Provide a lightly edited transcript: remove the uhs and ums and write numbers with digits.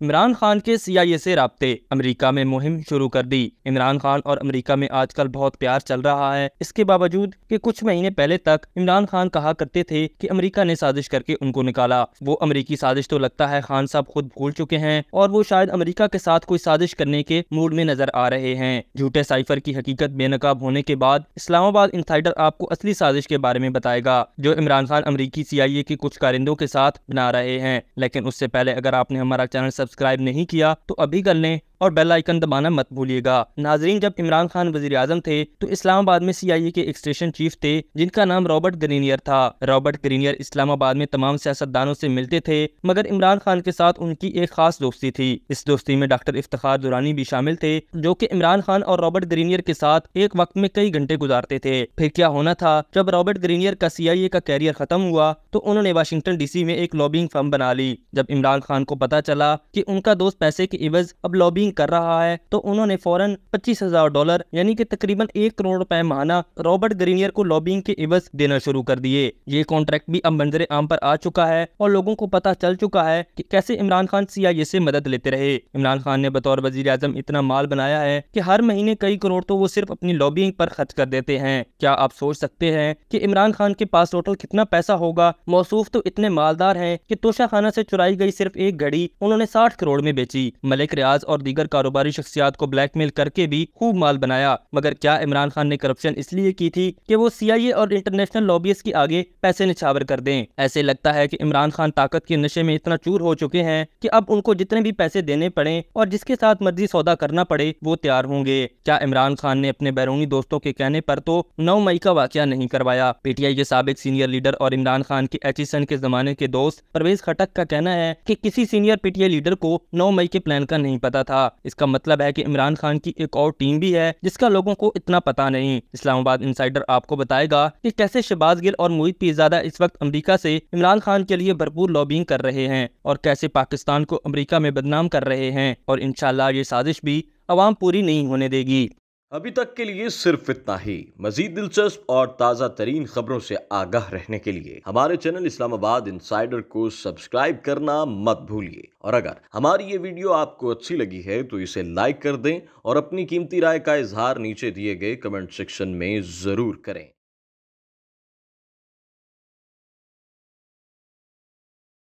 इमरान खान के CIA से राब्ते, America में मुहिम शुरू कर दी। इमरान खान और अमेरिका में आजकल बहुत प्यार चल रहा है। इसके बावजूद कि कुछ महीने पहले तक इमरान खान कहा करते थे कि अमेरिका ने साजिश करके उनको निकाला। वो अमेरिकी साजिश तो लगता है खान साहब खुद भूल चुके हैं और वो शायद अमेरिका के साथ कोई साजिश करने के मूड में नजर आ रहे हैं। झूठे साइफर की हकीकत बेनकाब होने के बाद इस्लामाबाद इनसाइडर आपको असली साजिश के बारे में बताएगा, जो इमरान खान अमेरिकी CIA के कुछ कारिंदों के साथ बना रहे हैं। लेकिन उससे पहले अगर आपने हमारा चैनल सब्सक्राइब नहीं किया तो अभी कर लें और बेल आइकन दबाना मत भूलिएगा। नाजरीन, जब इमरान खान वजीर आजम थे तो इस्लामाबाद में CIA के एक स्टेशन चीफ थे जिनका नाम रॉबर्ट ग्रीनियर था। रॉबर्ट ग्रीनियर इस्लामाबाद में तमाम सियासतदानों से मिलते थे, मगर इमरान खान के साथ उनकी एक खास दोस्ती थी। इस दोस्ती में डॉक्टर इफ्तिखार दुरानी भी शामिल थे, जो कि इमरान खान और रॉबर्ट ग्रीनियर के साथ एक वक्त में कई घंटे गुजारते थे। फिर क्या होना था, जब रॉबर्ट ग्रीनियर का CIA का कैरियर खत्म हुआ तो उन्होंने वाशिंगटन DC में एक लॉबिंग फर्म बना ली। जब इमरान खान को पता चला कि उनका दोस्त पैसे के इवज अब लॉबिंग कर रहा है तो उन्होंने फौरन $25,000 यानी कि तकरीबन 1 करोड़ रुपए माहाना रॉबर्ट ग्रीनियर को लॉबिंग के इवज देना शुरू कर दिए। ये कॉन्ट्रैक्ट भी अब मंजरे आम पर आ चुका है और लोगों को पता चल चुका है कि कैसे इमरान खान CIA से मदद लेते रहे। इमरान खान ने बतौर वजीर आजम इतना माल बनाया है कि हर महीने कई करोड़ तो वो सिर्फ अपनी लॉबिंग पर खर्च कर देते हैं। क्या आप सोच सकते हैं कि इमरान खान के पास टोटल कितना पैसा होगा? मौसूफ तो इतने मालदार हैं कि तोशा खाना से चुराई गई सिर्फ एक घड़ी उन्होंने 60 करोड़ में बेची। मलिक रियाज और दीगर कारोबारी शख्सियात को ब्लैकमेल करके भी खूब माल बनाया। मगर क्या इमरान खान ने करप्शन इसलिए की थी कि वो CIA और इंटरनेशनल लॉबियस्ट के आगे पैसे निछावर कर दें? ऐसे लगता है कि इमरान खान ताकत के नशे में इतना चूर हो चुके हैं कि अब उनको जितने भी पैसे देने पड़े और जिसके साथ मर्जी सौदा करना पड़े वो तैयार होंगे। क्या इमरान खान ने अपने बैरूनी दोस्तों के कहने पर तो 9 मई का वाकया नहीं करवाया? PTI के साबिक सीनियर लीडर और इमरान खान के एचिसन के जमाने के दोस्त परवेज खटक का कहना है कि किसी सीनियर PTI लीडर को 9 मई के प्लान का नहीं पता था। इसका मतलब है कि इमरान खान की एक और टीम भी है जिसका लोगों को इतना पता नहीं। इस्लामाबाद इनसाइडर आपको बताएगा कि कैसे शहबाज गिल और मोहित पीरजादा इस वक्त अमेरिका से इमरान खान के लिए भरपूर लॉबिंग कर रहे हैं और कैसे पाकिस्तान को अमेरिका में बदनाम कर रहे हैं, और इंशाल्लाह ये साजिश भी अवाम पूरी नहीं होने देगी। अभी तक के लिए सिर्फ इतना ही। मजीद दिलचस्प और ताज़ा तरीन खबरों से आगाह रहने के लिए हमारे चैनल इस्लामाबाद इनसाइडर को सब्सक्राइब करना मत भूलिए। और अगर हमारी ये वीडियो आपको अच्छी लगी है तो इसे लाइक कर दें और अपनी कीमती राय का इजहार नीचे दिए गए कमेंट सेक्शन में जरूर करें।